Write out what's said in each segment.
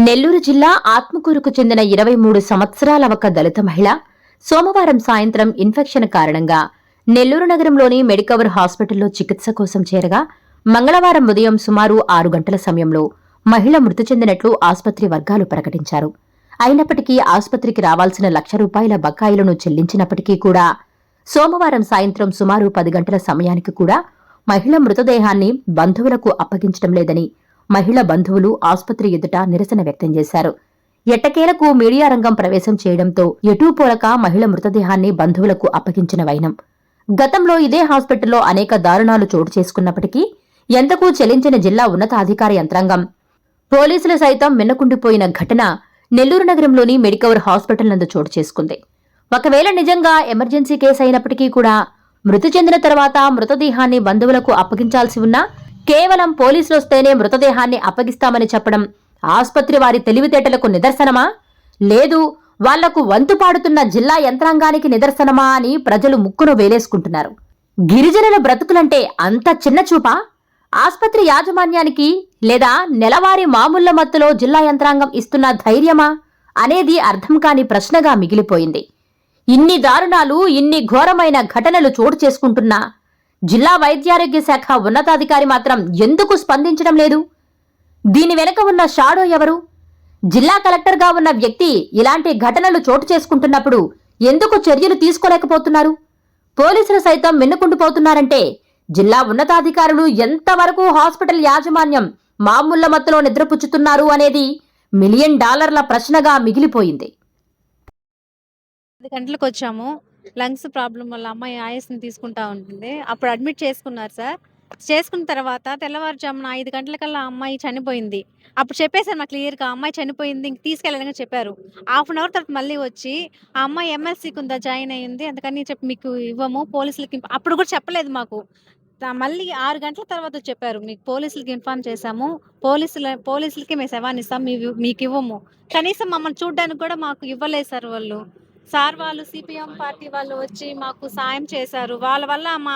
నెల్లూరు జిల్లా ఆత్మకూరుకు చెందిన 23 సంవత్సరాల ఒక దళిత మహిళ సోమవారం సాయంత్రం ఇన్ఫెక్షన్ కారణంగా నెల్లూరు నగరంలోని మెడికవర్ హాస్పిటల్లో చికిత్స కోసం చేరగా మంగళవారం ఉదయం సుమారు 6 గంటల సమయంలో మహిళ మృతి చెందినట్లు ఆసుపత్రి వర్గాలు ప్రకటించారు. అయినప్పటికీ ఆసుపత్రికి రావాల్సిన ₹1,00,000 బకాయిలను చెల్లించినప్పటికీ కూడా సోమవారం సాయంత్రం సుమారు 10 గంటల సమయానికి కూడా మహిళ మృతదేహాన్ని బంధువులకు అప్పగించడం లేదని మహిళ బంధువులు ఆసుపత్రి ఎదుట నిరసన వ్యక్తం చేశారు. ఎట్టకేలకు మీడియా రంగం ప్రవేశం చేయడంతో ఎటూపోలక మహిళ మృతదేహాన్ని బంధువులకు అప్పగించిన వైనం. గతంలో ఇదే హాస్పిటల్లో అనేక దారుణాలు చోటు చేసుకున్నప్పటికీ ఎంతకూ చెల్లించిన జిల్లా ఉన్నతాధికార యంత్రాంగం, పోలీసులు సైతం మిన్నకుండిపోయిన ఘటన నెల్లూరు నగరంలోని మెడికవర్ హాస్పిటల్ నందు చోటు చేసుకుంది. ఒకవేళ నిజంగా ఎమర్జెన్సీ కేసు అయినప్పటికీ కూడా మృతి చెందిన తర్వాత మృతదేహాన్ని బంధువులకు అప్పగించాల్సి ఉన్నా కేవలం పోలీసులు వస్తేనే మృతదేహాన్ని అప్పగిస్తామని చెప్పడం ఆసుపత్రి వారి తెలివితేటలకు నిదర్శనమా, లేదు వాళ్లకు వంతు పాడుతున్న జిల్లా యంత్రాంగానికి నిదర్శనమా అని ప్రజలు ముక్కును వేలేసుకుంటున్నారు. గిరిజనుల బ్రతుకులంటే అంత చిన్నచూపా? ఆసుపత్రి యాజమాన్యానికి లేదా నెలవారీ మామూళ్ల మత్తులో జిల్లా యంత్రాంగం ఇస్తున్న ధైర్యమా అనేది అర్థం కాని ప్రశ్నగా మిగిలిపోయింది. ఇన్ని దారుణాలు, ఇన్ని ఘోరమైన ఘటనలు చోటు చేసుకుంటున్నా జిల్లా వైద్యారోగ్య శాఖ ఉన్నతాధికారి మాత్రం ఎందుకు స్పందించడం లేదు? దీని వెనుక ఉన్న షాడో ఎవరు? జిల్లా కలెక్టర్గా ఉన్న వ్యక్తి ఇలాంటి ఘటనలు చోటు చేసుకుంటున్నప్పుడు ఎందుకు చర్యలు తీసుకోలేకపోతున్నారు? పోలీసులు సైతం మిన్నుకుంటుపోతున్నారంటే జిల్లా ఉన్నతాధికారులు ఎంతవరకు హాస్పిటల్ యాజమాన్యం మామూళ్ల మత్తులో నిద్రపుచ్చుతున్నారు అనేది $1 మిలియన్ ప్రశ్నగా మిగిలిపోయింది. 10 గంటలకు వచ్చాము. లంగ్స్ ప్రాబ్లం వల్ల అమ్మాయి ఆయాసం తీసుకుంటా ఉంటుంది. అప్పుడు అడ్మిట్ చేసుకున్నారు సార్. చేసుకున్న తర్వాత తెల్లవారుజామున 5 గంటలకల్లా అమ్మాయి చనిపోయింది. అప్పుడు చెప్పేశారు మాకు క్లియర్‌గా, అమ్మాయి చనిపోయింది, ఇంక తీసుకెళ్ళాలని చెప్పారు. హాఫ్ అన్ అవర్ తర్వాత మళ్ళీ వచ్చి ఆ అమ్మాయి ఎంఎస్‌సీకి ఉందా, జాయిన్ అయ్యింది, అందుకని చెప్పి మీకు ఇవ్వము పోలీసులకి. అప్పుడు కూడా చెప్పలేదు మాకు. మళ్ళీ 6 గంటల తర్వాత చెప్పారు, మీకు పోలీసులకి ఇన్ఫార్మ్ చేశాము, పోలీసులకి మేము శవాన్ని ఇస్తాం, మీకు ఇవ్వము. కనీసం మమ్మల్ని చూడడానికి కూడా మాకు ఇవ్వలేదు సార్ వాళ్ళు. సార్ వాళ్ళు సిపిఎం పార్టీ వాళ్ళు వచ్చి మాకు సాయం చేశారు. వాళ్ళ వల్ల మా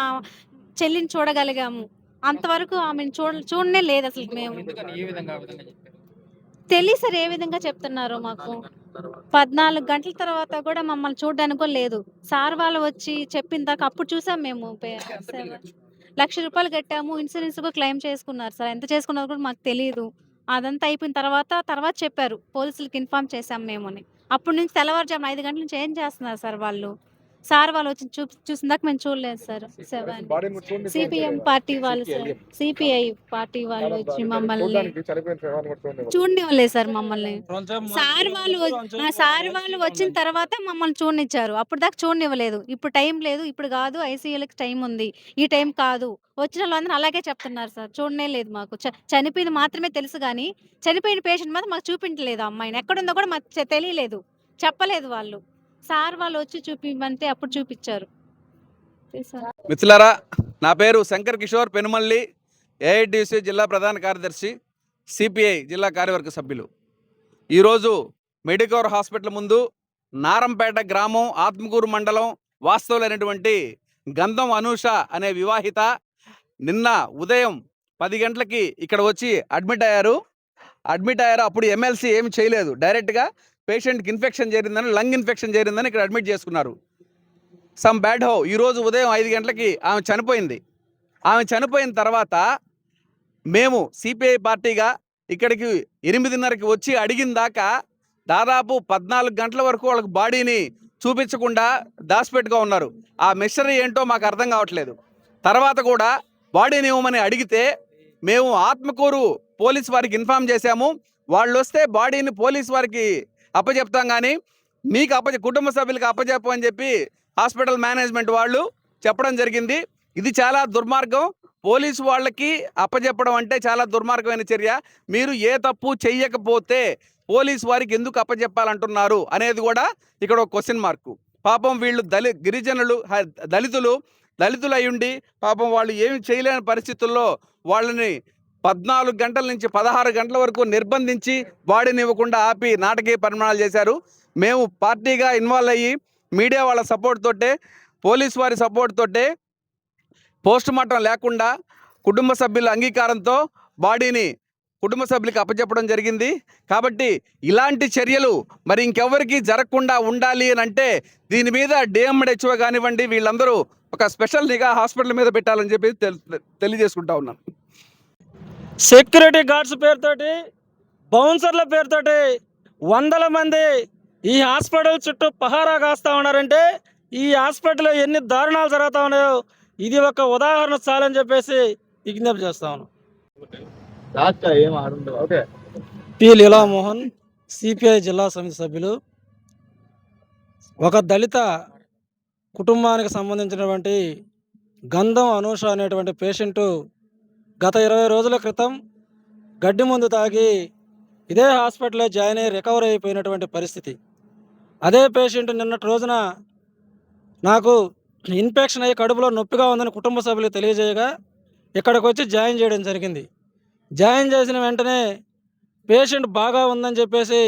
చెల్లిని చూడగలిగాము. అంతవరకు ఆమెను చూడనే లేదు అసలు. మేము తెలియదు సార్ ఏ విధంగా చెప్తున్నారో మాకు. 14 గంటల తర్వాత కూడా మమ్మల్ని చూడడానికి కూడా లేదు. సార్ వాళ్ళు వచ్చి చెప్పిన దాకా అప్పుడు చూసాం మేము. ₹1,00,000 కట్టాము, ఇన్సూరెన్స్ కూడా క్లెయిమ్ చేసుకున్నారు సార్. ఎంత చేసుకున్నారో కూడా మాకు తెలియదు. అదంతా అయిపోయిన తర్వాత చెప్పారు, పోలీసులకి ఇన్ఫార్మ్ చేశాం మేము అని. అప్పటి నుంచి తెల్లవారుజామున 5 గంటల నుంచి ఏం చేస్తున్నారు సార్ వాళ్ళు? సార్ వాళ్ళు వచ్చి చూసిన దాకా మేము చూడలేదు సార్. సిపిఎం పార్టీ వాళ్ళు సార్, సిపిఐ పార్టీ వాళ్ళు వచ్చి మమ్మల్ని చూడనివ్వలేదు సార్. మమ్మల్ని సార్ వాళ్ళు వచ్చిన తర్వాత మమ్మల్ని చూడనిచ్చారు. అప్పుడు దాకా చూడనివ్వలేదు. ఇప్పుడు టైం లేదు, ఇప్పుడు కాదు, ఐసీయూలకి టైం ఉంది, ఈ టైం కాదు. వచ్చిన వాళ్ళందరూ అలాగే చెప్తున్నారు సార్. చూడనే లేదు మాకు. చనిపోయింది మాత్రమే తెలుసు కానీ చనిపోయిన పేషెంట్ మాత్రం మాకు చూపించలేదు. అమ్మాయిని ఎక్కడుందో కూడా మాకు తెలియలేదు, చెప్పలేదు వాళ్ళు. సార్ వాళ్ళు వచ్చి చూపిమంటే అప్పుడు చూపించారు. మిత్రులారా, నా పేరు శంకర్ కిషోర్ పెనుమల్లి, ఏఐటీసీ జిల్లా ప్రధాన కార్యదర్శి, సిపిఐ జిల్లా కార్యవర్గ సభ్యులు. ఈరోజు మెడికవర్ హాస్పిటల్ ముందు నారంపేట గ్రామం, ఆత్మకూరు మండలం వాస్తవులైనటువంటి గంధం అనూష అనే వివాహిత నిన్న ఉదయం 10 గంటలకి ఇక్కడ వచ్చి అడ్మిట్ అయ్యారు. అప్పుడు ఎమ్మెల్సీ ఏమి చేయలేదు, డైరెక్ట్గా పేషెంట్కి ఇన్ఫెక్షన్ చేరిందని, లంగ్ ఇన్ఫెక్షన్ చేరిందని ఇక్కడ అడ్మిట్ చేసుకున్నారు. సమ్ బ్యాడ్ హో. ఈరోజు ఉదయం 5 గంటలకి ఆమె చనిపోయింది. ఆమె చనిపోయిన తర్వాత మేము సిపిఐ పార్టీగా ఇక్కడికి 8:30కి వచ్చి అడిగిన దాకా దాదాపు 14 గంటల వరకు వాళ్ళకి బాడీని చూపించకుండా దాచిపెట్టుగా ఉన్నారు. ఆ మిస్టరీ ఏంటో మాకు అర్థం కావట్లేదు. తర్వాత కూడా బాడీని ఇవ్వమని అడిగితే మేము ఆత్మకూరు పోలీస్ వారికి ఇన్ఫార్మ్ చేశాము. వాళ్ళు వస్తే బాడీని పోలీస్ వారికి అప్పచెప్తాం, కానీ మీకు కుటుంబ సభ్యులకి అప్పచెప్పని చెప్పి హాస్పిటల్ మేనేజ్మెంట్ వాళ్ళు చెప్పడం జరిగింది. ఇది చాలా దుర్మార్గం. పోలీసు వాళ్ళకి అప్పచెప్పడం అంటే చాలా దుర్మార్గమైన చర్య. మీరు ఏ తప్పు చెయ్యకపోతే పోలీసు వారికి ఎందుకు అప్పచెప్పాలంటున్నారు అనేది కూడా ఇక్కడ ఒక క్వశ్చన్ మార్కు. పాపం వీళ్ళు గిరిజనులు, దళితులు అయ్యుండి పాపం వాళ్ళు ఏమి చేయలేని పరిస్థితుల్లో వాళ్ళని 14 గంటల నుంచి 16 గంటల వరకు నిర్బంధించి బాడీని ఇవ్వకుండా ఆపి నాటకీయ పరిమాణాలు చేశారు. మేము పార్టీగా ఇన్వాల్వ్ అయ్యి మీడియా వాళ్ళ సపోర్ట్ తోటే, పోలీస్ వారి సపోర్ట్ తోటే పోస్ట్ మార్టం లేకుండా కుటుంబ సభ్యుల అంగీకారంతో బాడీని కుటుంబ సభ్యులకి అప్పచెప్పడం జరిగింది. కాబట్టి ఇలాంటి చర్యలు మరి ఇంకెవరికి జరగకుండా ఉండాలి అని అంటే దీని మీద డిఎంహెచ్ఓ కానివ్వండి, వీళ్ళందరూ ఒక స్పెషల్ నిఘా హాస్పిటల్ మీద పెట్టాలని చెప్పి తెలియజేసుకుంటా ఉన్నాను. సెక్యూరిటీ గార్డ్స్ పేరుతోటి, బౌన్సర్ల పేరుతోటి వందల మంది ఈ హాస్పిటల్ చుట్టూ పహారా కాస్తూ ఉన్నారంటే ఈ హాస్పిటల్లో ఎన్ని దారుణాలు జరుగుతూ ఉన్నాయో ఇది ఒక ఉదాహరణ చాలని చెప్పేసి విజ్ఞప్తి చేస్తా ఉన్నాం. పి లీలామోహన్, సిపిఐ జిల్లా సమితి సభ్యులు. ఒక దళిత కుటుంబానికి సంబంధించినటువంటి గంధం అనూష అనేటువంటి పేషెంటు గత 20 రోజుల క్రితం గడ్డి మందు తాగి ఇదే హాస్పిటల్లో జాయిన్ అయ్యి రికవర్ అయిపోయినటువంటి పరిస్థితి. అదే పేషెంట్ నిన్నటి రోజున నాకు ఇన్ఫెక్షన్ అయ్యి కడుపులో నొప్పిగా ఉందని కుటుంబ సభ్యులు తెలియజేయగా ఇక్కడికి వచ్చి జాయిన్ చేయడం జరిగింది. జాయిన్ చేసిన వెంటనే పేషెంట్ బాగా ఉందని చెప్పేసి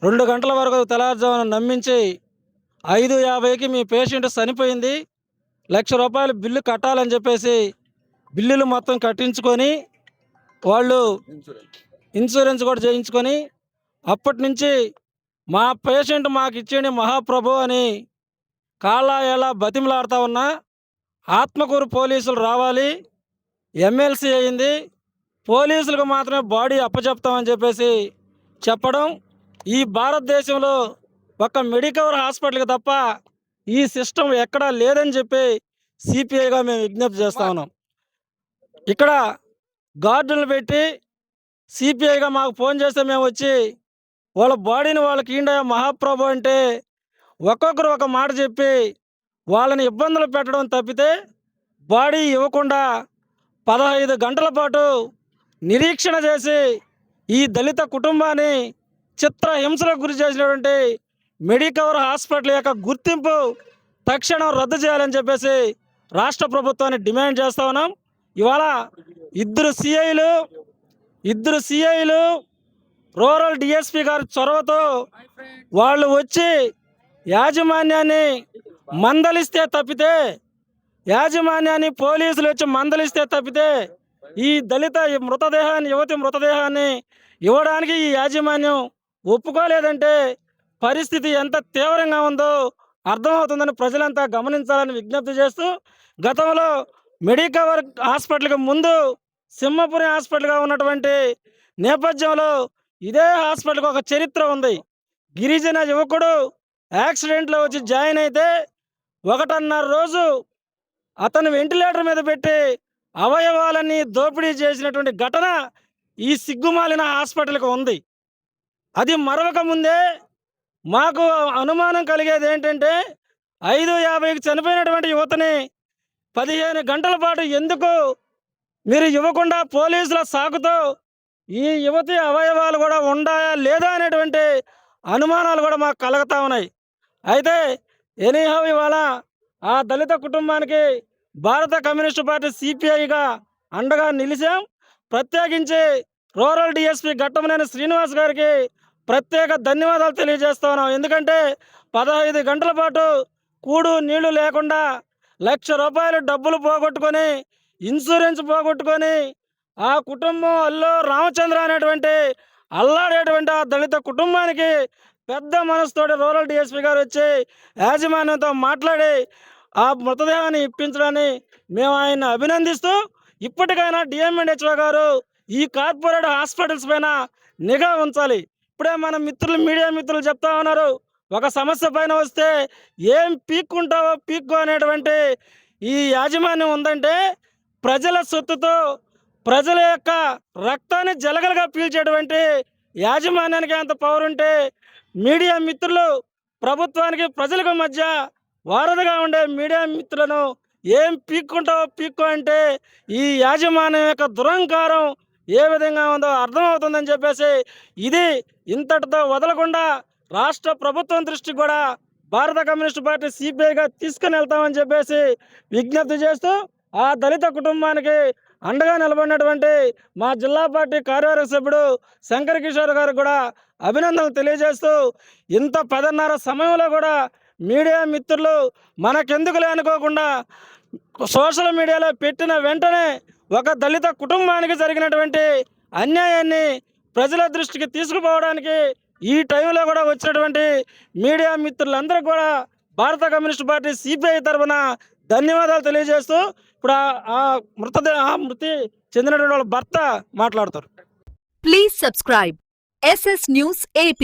2 గంటల వరకు తెల్లారుజామున నమ్మించి 5:50కి మీ పేషెంట్ చనిపోయింది, ₹1,00,000 బిల్లు కట్టాలని చెప్పేసి బిల్లులు మొత్తం కట్టించుకొని వాళ్ళు ఇన్సూరెన్స్ కూడా చేయించుకొని అప్పటి నుంచి మా పేషెంట్ మాకు ఇచ్చేయండి మహాప్రభు అని కాళ్ళ ఎలా బతిమలాడుతూ ఉన్నా ఆత్మకూరు పోలీసులు రావాలి, ఎమ్మెల్సీ అయింది, పోలీసులకు మాత్రమే బాడీ అప్పచెప్తామని చెప్పేసి చెప్పడం. ఈ భారతదేశంలో ఒక మెడికవర్ హాస్పిటల్కి తప్ప ఈ సిస్టమ్ ఎక్కడా లేదని చెప్పి సిపిఐగా మేము విజ్ఞప్తి చేస్తా ఉన్నాం. ఇక్కడ గార్డులను పెట్టి సిపిఐగా మాకు ఫోన్ చేస్తే మేము వచ్చి వాళ్ళ బాడీని వాళ్ళకి ఇండియా మహాప్రభు అంటే ఒక్కొక్కరు ఒక మాట చెప్పి వాళ్ళని ఇబ్బందులు పెట్టడం తప్పితే బాడీ ఇవ్వకుండా 15 గంటల పాటు నిరీక్షణ చేసి ఈ దళిత కుటుంబాన్ని చిత్రహింసలకు గురి చేసినటువంటి మెడికవర్ హాస్పిటల్ యొక్క గుర్తింపు తక్షణం రద్దు చేయాలని చెప్పేసి రాష్ట్ర ప్రభుత్వాన్ని డిమాండ్ చేస్తా ఉన్నాం. ఇవాళ ఇద్దరు సిఐలు రూరల్ డిఎస్పి గారి చొరవతో వాళ్ళు వచ్చి యాజమాన్యాన్ని మందలిస్తే తప్పితే, యాజమాన్యాన్ని పోలీసులు వచ్చి మందలిస్తే తప్పితే ఈ దళిత యువతి మృతదేహాన్ని ఇవ్వడానికి ఈ యాజమాన్యం ఒప్పుకోలేదంటే పరిస్థితి ఎంత తీవ్రంగా ఉందో అర్థమవుతుందని ప్రజలంతా గమనించాలని విజ్ఞప్తి చేస్తూ, గతంలో మెడికవర్ హాస్పిటల్కి ముందు సింహపురి హాస్పిటల్గా ఉన్నటువంటి నేపథ్యంలో ఇదే హాస్పిటల్కి ఒక చరిత్ర ఉంది. గిరిజన యువకుడు యాక్సిడెంట్లో వచ్చి జాయిన్ అయితే 1.5 రోజు అతను వెంటిలేటర్ మీద పెట్టి అవయవాలన్నీ దోపిడీ చేసినటువంటి ఘటన ఈ సిగ్గుమాలిన హాస్పిటల్కి ఉంది. అది మరొక ముందే మాకు అనుమానం కలిగేది ఏంటంటే 5:50కి చనిపోయినటువంటి యువతని 15 గంటల పాటు ఎందుకు మీరు ఇవ్వకుండా పోలీసుల సాకుతో ఈ యువతి అవయవాలు కూడా ఉండాయా లేదా అనేటువంటి అనుమానాలు కూడా మాకు కలుగుతూ ఉన్నాయి. అయితే ఎనీహౌ ఇవాళ ఆ దళిత కుటుంబానికి భారత కమ్యూనిస్టు పార్టీ సిపిఐగా అండగా నిలిచాం. ప్రత్యేకించి రూరల్ డిఎస్పి ఘట్టమనేని శ్రీనివాస్ గారికి ప్రత్యేక ధన్యవాదాలు తెలియజేస్తా ఉన్నాం. ఎందుకంటే 15 గంటల పాటు కూడు నీళ్లు లేకుండా ₹1,00,000 డబ్బులు పోగొట్టుకొని, ఇన్సూరెన్స్ పోగొట్టుకొని ఆ కుటుంబం అల్లో రామచంద్ర అనేటువంటి అల్లాడేటువంటి ఆ దళిత కుటుంబానికి పెద్ద మనసుతోటి రూరల్ డిఎస్పి గారు వచ్చి యాజమాన్యంతో మాట్లాడి ఆ మృతదేహాన్ని ఇప్పించడాన్ని మేము ఆయన్ని అభినందిస్తూ, ఇప్పటికైనా డిఎంహెచ్ఓ గారు ఈ కార్పొరేట్ హాస్పిటల్స్ పైన నిఘా ఉంచాలి. ఇప్పుడే మన మీడియా మిత్రులు చెప్తా ఉన్నారు, ఒక సమస్య పైన వస్తే ఏం పీక్కుంటావో పీక్కో అనేటువంటి ఈ యాజమాన్యం ఉందంటే ప్రజల సొత్తుతో ప్రజల యొక్క రక్తాన్ని జలగలుగా పీల్చేటువంటి యాజమాన్యానికి అంత పవర్ ఉంటే మీడియా మిత్రులు ప్రభుత్వానికి ప్రజలకు మధ్య వారధిగా ఉండే మీడియా మిత్రులను ఏం పీక్కుంటావో పీక్కో అంటే ఈ యాజమాన్యం యొక్క దురహంకారం ఏ విధంగా ఉందో అర్థమవుతుందని చెప్పేసి ఇది ఇంతటితో వదలకుండా రాష్ట్ర ప్రభుత్వం దృష్టికి కూడా భారత కమ్యూనిస్టు పార్టీ సిపిఐగా తీసుకుని వెళ్తామని చెప్పేసి విజ్ఞప్తి చేస్తూ, ఆ దళిత కుటుంబానికి అండగా నిలబడినటువంటి మా జిల్లా పార్టీ కార్యవర్గ సభ్యుడు శంకర్ కిషోర్ గారు కూడా అభినందనలు తెలియజేస్తూ, ఇంత 10:30 సమయంలో కూడా మీడియా మిత్రులు మనకెందుకులే అనుకోకుండా సోషల్ మీడియాలో పెట్టిన వెంటనే ఒక దళిత కుటుంబానికి జరిగినటువంటి అన్యాయాన్ని ప్రజల దృష్టికి తీసుకుపోవడానికి ఈ టైంలో కూడా వచ్చినటువంటి మీడియా మిత్రులందరూ కూడా భారత కమ్యూనిస్ట్ పార్టీ సిపిఐ తరఫున ధన్యవాదాలు తెలియజేస్తూ ఇప్పుడు ఆ మృతి చెందినటువంటి వాళ్ళ భర్త మాట్లాడతారు. Please subscribe SS News AP.